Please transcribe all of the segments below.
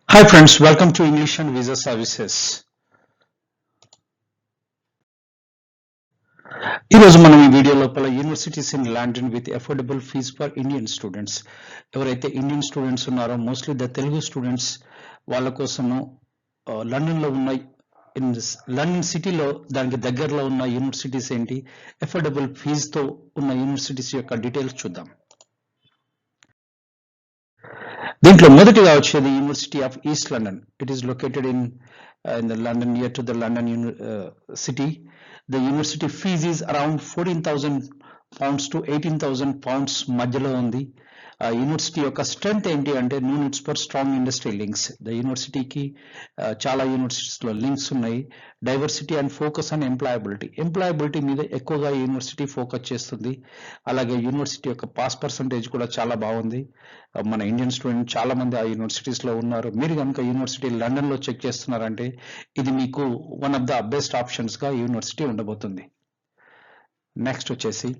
Hi friends, welcome to English and Visa Services. ఈ రోజు మనం ఈ వీడియో లోపల universities in London with affordable fees for Indian students, ఎవరైతే ఇండియన్ స్టూడెంట్స్ ఉన్నారో మోస్ట్లీ ద తెలుగు స్టూడెంట్స్ వాళ్ళ కోసము లండన్ లో ఉన్న లండన్ సిటీలో దానికి దగ్గరలో ఉన్న యూనివర్సిటీస్ ఏంటి, అఫోర్డబుల్ ఫీజ్ తో ఉన్న యూనివర్సిటీస్ యొక్క డీటెయిల్స్ చూద్దాం. దీంట్లో మొదటిగా వచ్చేది university of east London. It is located in the London, near to the London city. The university fees is around 14,000 pounds to 18,000 pounds మధ్యలో ఉంది. యూనివర్సిటీ యొక్క స్ట్రెంగ్త్ ఏంటి అంటే no needs for strong industry links. The యూనివర్సిటీకి చాలా యూనివర్సిటీస్లో links ఉన్నాయి. Diversity and focus on employability మీద ఎక్కువగా యూనివర్సిటీ ఫోకస్ చేస్తుంది. అలాగే యూనివర్సిటీ యొక్క పాస్ పర్సంటేజ్ కూడా చాలా బాగుంది. మన ఇండియన్ స్టూడెంట్ చాలా మంది ఆ యూనివర్సిటీస్లో ఉన్నారు. మీరు కనుక యూనివర్సిటీ లండన్లో చెక్ చేస్తున్నారంటే ఇది మీకు వన్ ఆఫ్ ద బెస్ట్ ఆప్షన్స్గా యూనివర్సిటీ ఉండబోతుంది. నెక్స్ట్ వచ్చేసి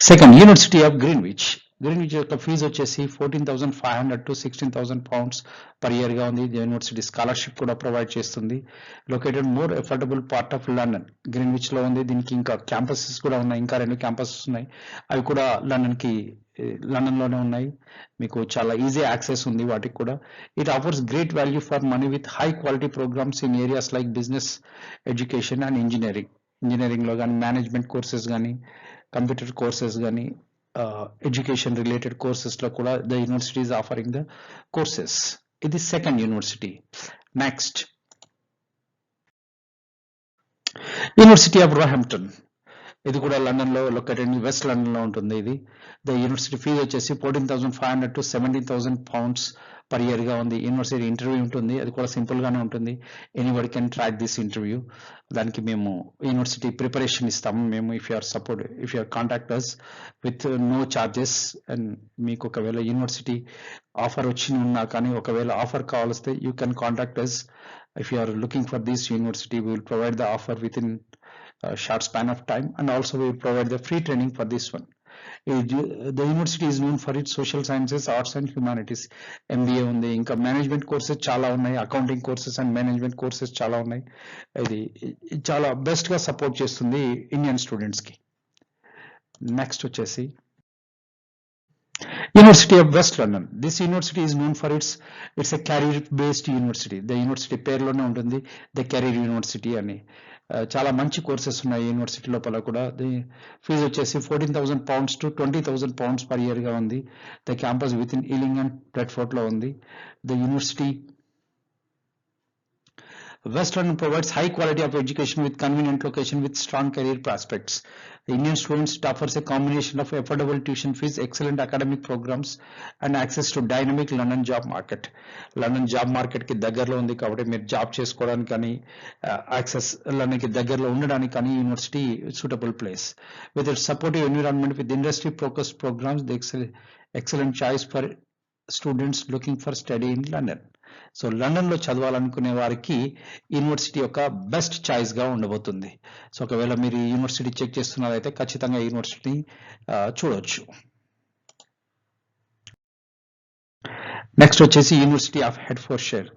second, university of Greenwich. Greenwich యొక్క ఫీజు వచ్చేసి 14,500 to 16,000 pounds పర్ ఇయర్ గా ఉంది. యూనివర్సిటీ స్కాలర్షిప్ కూడా ప్రొవైడ్ చేస్తుంది. Located more affordable part of London, Greenwich లో ఉంది. దీనికి ఇంకా క్యాంపసెస్ కూడా ఉన్నాయి, ఇంకా 2 క్యాంపసెస్ ఉన్నాయి. అవి కూడా లండన్ లోనే ఉన్నాయి. మీకు చాలా ఈజీ యాక్సెస్ ఉంది వాటికి కూడా. It offers great value for money with high quality programmes in areas like business, education and engineering లో కానీ, మేనేజ్మెంట్ కోర్సెస్ కానీ, కంప్యూటర్ కోర్సెస్ కానీ, ఎడ్యుకేషన్ రిలేటెడ్ కోర్సెస్ లో కూడా the university is offering the courses. ఇది second university. Next, university of Roehampton. ఇది కూడా London లో లొకేటెడ్, వెస్ట్ లండన్ లో ఉంటుంది. ఇది ద యూనివర్సిటీ ఫీజు వచ్చేసి 14,500 to 17,000 pounds పర్ ఇయర్ గా ఉంది. యూనివర్సిటీ ఇంటర్వ్యూ ఉంటుంది, అది కూడా సింపుల్ గానే ఉంటుంది. Anybody can track this interview. దానికి మేము యూనివర్సిటీ ప్రిపరేషన్ ఇస్తాము మేము. If you are contact us with no charges. And మీకు ఒకవేళ యూనివర్సిటీ ఆఫర్ వచ్చి ఉన్నా కానీ, ఒకవేళ ఆఫర్ కావాల్స్తే you can contact us. If you are looking for this university, we will provide the offer within short span of time, and also we will provide the free training for this one. The university is known for its social sciences, arts and humanities. MBA ఉంది, ఇంకా management courses చాలా ఉన్నాయి, accounting courses and management courses చాలా ఉన్నాయి. ఇది చాలా best గా support చేస్తుంది ఇండియన్ స్టూడెంట్స్ కి. నెక్స్ట్ వచ్చేసి University of West London. This university is known for it's a career based university. The university పేరులోనే ఉంటుంది ద కెరీర్ యూనివర్సిటీ అని. చాలా మంచి కోర్సెస్ ఉన్నాయి యూనివర్సిటీ లోపల కూడా. ఫీజు వచ్చేసి 14,000 pounds to 20,000 pounds per year గా ఉంది. The campus with in Ealing and Brentford లో ఉంది. The university West London provides high quality of education with convenient location with strong career prospects. The Indian students offers a combination of affordable tuition fees, excellent academic programs, and access to dynamic London job market. London job market కి దగ్గరలో ఉంది కాబట్టి మీరు job చేసుకోవడానికి కానీ, access London కి దగ్గరలో ఉండడానికి కానీ university suitable place. With it supportive environment with industry focused programs, the excellent choice for students looking for study in London. So London లో చదవాలనుకునే వారికి యూనివర్సిటీ యొక్క బెస్ట్ చాయిస్ గా ఉండబోతుంది. సో ఒకవేళ మీరు యూనివర్సిటీ చెక్ చేస్తున్నారైతే ఖచ్చితంగా యూనివర్సిటీ చూడొచ్చు. నెక్స్ట్ వచ్చేసి university of Hertfordshire.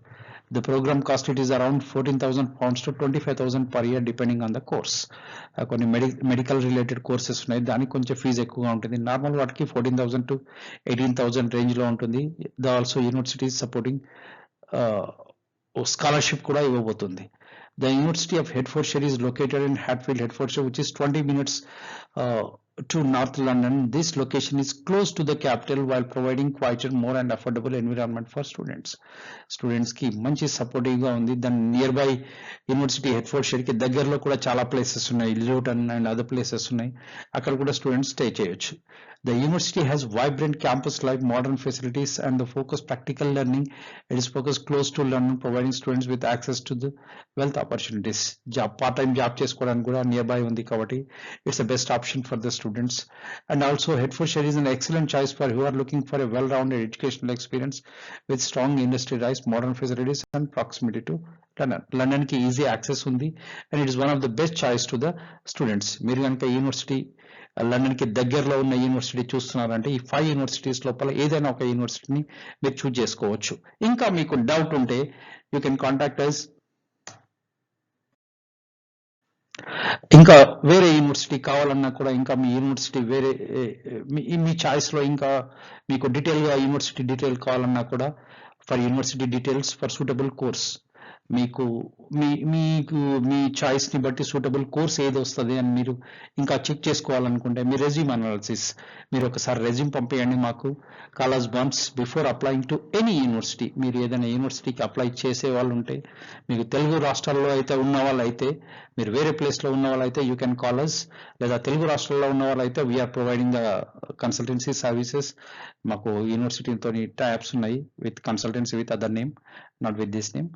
The program cost it is around 14,000 pounds to 25,000 per year depending on the course. కొన్ని మెడికల్ రిలేటెడ్ కోర్సెస్ ఉన్నాయి, దానికి కొంచెం ఫీజు ఎక్కువగా ఉంటుంది. నార్మల్ వాటికి 14,000 to 18,000 రేంజ్ లో ఉంటుంది. The also university supporting scholarship కూడా ఇవ్వబోతుంది. The University of Hertfordshire is located in Hatfield, Hertfordshire, which is 20 minutes to North London. This location is close to the capital while providing quieter, more and affordable environment for students. Students కి మంచి supportive గా ఉంది. దాని near by university హెడ్ఫోర్డ్షైర్ కి దగ్గరలో కూడా చాలా places ఉన్నాయి, లియోటన్ అండ్ అదర్ ప్లేసెస్ ఉన్నాయి, అక్కడ కూడా స్టూడెంట్స్ స్టే చేయొచ్చు. The university has vibrant campus life, modern facilities, and the focus practical learning. It is focused close to London, providing students with access to the wealth opportunities. Part time job చేసుకోవడానికి కూడా near by ఉంది కాబట్టి it's the best option for the students. And also Hertfordshire is an excellent choice for who are looking for a well-rounded educational experience with strong industry ties, modern facilities, and proximity to London. London కి easy access ఉంది, and it is one of the best choice to the students. మీరు కనుక university London కి దగ్గరలో ఉన్న university చూస్తున్నారంటే ఈ 5 universities లోపల ఏదైనా ఒక యూనివర్సిటీని మీరు చూస్ చేసుకోవచ్చు. ఇంకా మీకు డౌట్ ఉంటే యూ కెన్ కాంటాక్ట్ అస్. ఇంకా వేరే యూనివర్సిటీ కావాలన్నా కూడా, ఇంకా మీ యూనివర్సిటీ వేరే మీ చాయిస్ లో ఇంకా మీకు డీటెయిల్ గా యూనివర్సిటీ డీటెయిల్ కావాలన్నా కూడా, for university details for suitable course, మీకు మీ చాయిస్ ని బట్టి సూటబుల్ కోర్స్ ఏది వస్తుంది అని మీరు ఇంకా చెక్ చేసుకోవాలనుకుంటే మీ రెజ్యూమ్ అనాలిసిస్, మీరు ఒకసారి రెజ్యూమ్ పంపించండి మాకు. College once before applying to any university, మీరు ఏదైనా యూనివర్సిటీకి అప్లై చేసే వాళ్ళు ఉంటే, మీకు తెలుగు రాష్ట్రాల్లో అయితే ఉన్న వాళ్ళు అయితే, మీరు వేరే ప్లేస్లో ఉన్న వాళ్ళు అయితే యూ కెన్ కాలర్స్, లేదా తెలుగు రాష్ట్రాల్లో ఉన్న వాళ్ళు అయితే we're providing the consultancy services. మాకు యూనివర్సిటీతో టైప్స్ ఉన్నాయి with consultancy with other name, not with this name.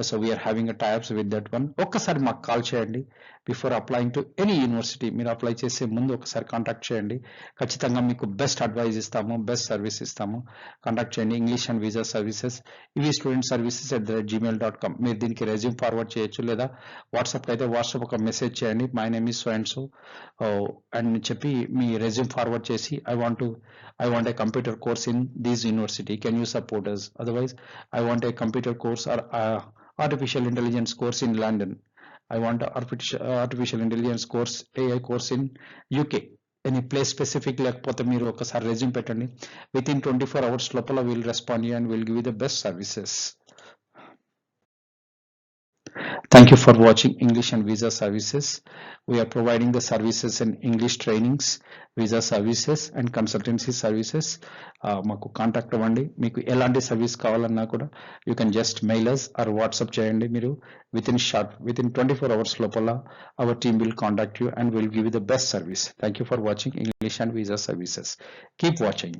So we're having a types with that one. ఒక్కసారి మాకు కాల్ చేయండి before applying to any university. మీరు అప్లై చేసే ముందు ఒకసారి కాంటాక్ట్ చేయండి. ఖచ్చితంగా మీకు బెస్ట్ అడ్వైజ్ ఇస్తాము, బెస్ట్ సర్వీస్ ఇస్తాము. కాంటాక్ట్ చేయండి. ఇంగ్లీష్ అండ్ వీసా సర్వీసెస్, ఇవి స్టూడెంట్ సర్వీసెస్ @gmail.com. మీరు దీనికి రెజ్యూమ్ ఫార్వర్డ్ చేయొచ్చు, లేదా వాట్సాప్ అయితే వాట్సాప్ ఒక మెసేజ్ చేయండి, my name is so and so అని చెప్పి మీ రెజ్యూమ్ ఫార్వర్డ్ చేసి, I want a computer course in this university, can you support us? Otherwise, I want a computer course or artificial intelligence course in London. I want artificial intelligence course, AI course in UK. Any place specific లేకపోతే మీరు ఒకసారి resume పెట్టండి. With in 24 hours లోపల will respond you and will give you the best services. Thank you for watching English and Visa Services. We are providing the services in English trainings, visa services and consultancy services. మాకు contact అవ్వండి. మీకు ఎలాంటి service కావాలన్నా కూడా you can just mail us or WhatsApp చేయండి. మీరు within 24 hours లోపల our team will contact you and will give you the best service. Thank you for watching English and Visa Services. Keep watching.